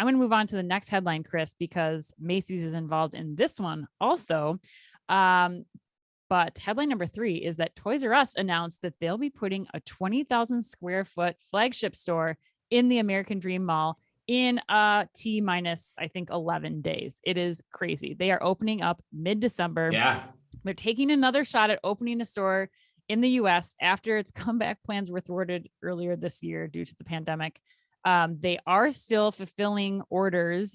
I'm going to move on to the next headline, Chris, because Macy's is involved in this one also. But headline number 3 is that Toys R Us announced that they'll be putting a 20,000 square foot flagship store in the American Dream Mall in T minus, I think, 11 days. It is crazy. They are opening up mid-December. Yeah. They're taking another shot at opening a store in the US after its comeback plans were thwarted earlier this year due to the pandemic. They are still fulfilling orders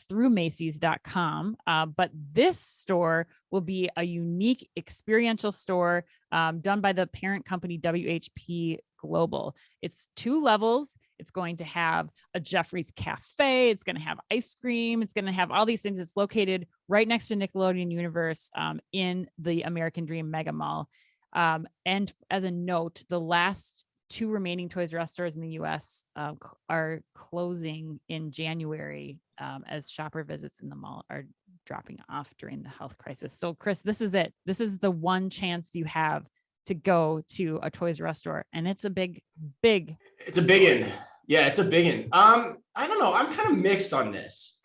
through Macy's.com. But this store will be a unique experiential store done by the parent company WHP Global. It's 2 levels. It's going to have a Jeffrey's Cafe. It's going to have ice cream. It's going to have all these things. It's located right next to Nickelodeon Universe in the American Dream Mega Mall. And as a note, the last 2 remaining Toys R Us stores in the US are closing in January as shopper visits in the mall are dropping off during the health crisis. So Chris, this is it. This is the one chance you have to go to a Toys R Us store. And it's a big. It's a big one. Yeah, it's a big one. I don't know. I'm kind of mixed on this.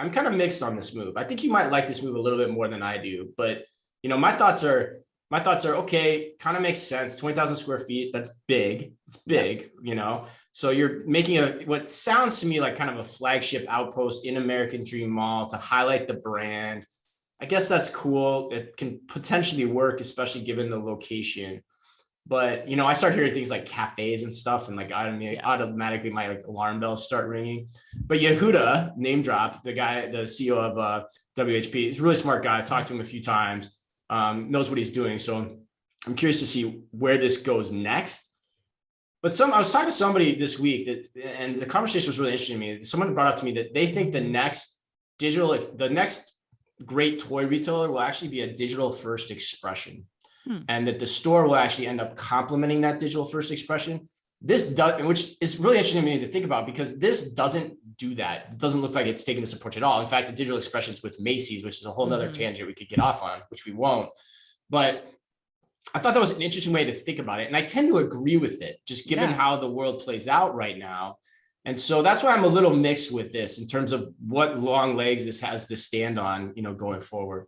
Move. I think you might like this move a little bit more than I do, but my thoughts are okay, kind of makes sense. 20,000 square feet. That's big. It's big, so you're making what sounds to me like kind of a flagship outpost in American Dream Mall to highlight the brand. I guess that's cool. It can potentially work, especially given the location. But, I start hearing things like cafes and stuff, and like automatically my alarm bells start ringing. But Yehuda, name drop, the guy, the CEO of WHP, is a really smart guy. I've talked to him a few times, knows what he's doing. So I'm curious to see where this goes next. But I was talking to somebody this week and the conversation was really interesting to me. Someone brought up to me that they think the next great toy retailer will actually be a digital first expression. And that the store will actually end up complementing that digital first expression. Which is really interesting to me to think about, because this doesn't do that. It doesn't look like it's taking this approach at all. In fact, the digital expressions with Macy's, which is a whole nother tangent we could get off on, which we won't. But I thought that was an interesting way to think about it. And I tend to agree with it, just given how the world plays out right now. And so that's why I'm a little mixed with this in terms of what long legs this has to stand on, going forward.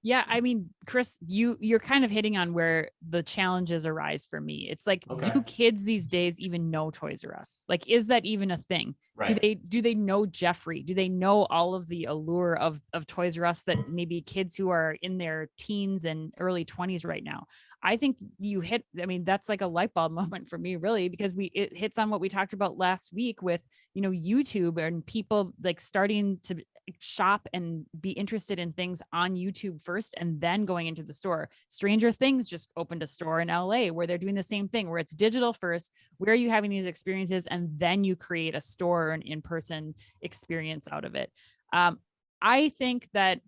Yeah, I mean, Chris, you're kind of hitting on where the challenges arise for me. It's like, do kids these days even know Toys R Us? Like, is that even a thing? Right. Do they know Jeffrey? Do they know all of the allure of Toys R Us that maybe kids who are in their teens and early 20s right now? I think that's like a light bulb moment for me, really, because it hits on what we talked about last week with, YouTube and people like starting to shop and be interested in things on YouTube first and then going into the store. Stranger Things just opened a store in LA where they're doing the same thing, where it's digital first, where are you having these experiences, and then you create a store or an in-person experience out of it. I think that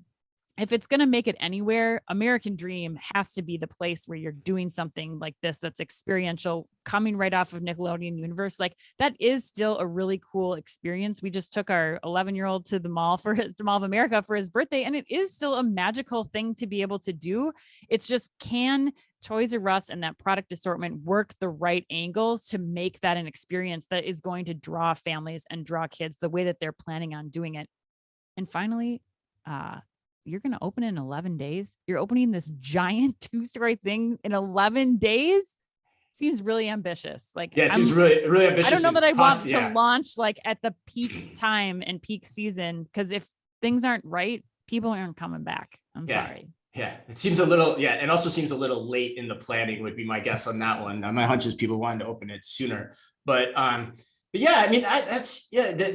if it's going to make it anywhere, American Dream has to be the place where you're doing something like this that's experiential, coming right off of Nickelodeon Universe. Like, that is still a really cool experience. We just took our 11-year-old to the Mall of America for his birthday, and it is still a magical thing to be able to do. It's just, can Toys R Us and that product assortment work the right angles to make that an experience that is going to draw families and draw kids the way that they're planning on doing it? And finally, you're going to open in 11 days. You're opening this giant 2-story thing in 11 days. Seems really ambitious. Like, it seems really, really ambitious. I don't know that I want to launch like at the peak time and peak season, because if things aren't right, people aren't coming back. I'm sorry. Yeah, it seems a little, it also seems a little late in the planning would be my guess on that one. My hunch is people wanted to open it sooner, but yeah, I mean,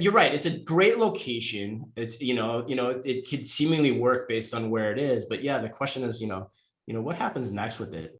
you're right. It's a great location. It's, it could seemingly work based on where it is, but yeah, the question is, what happens next with it?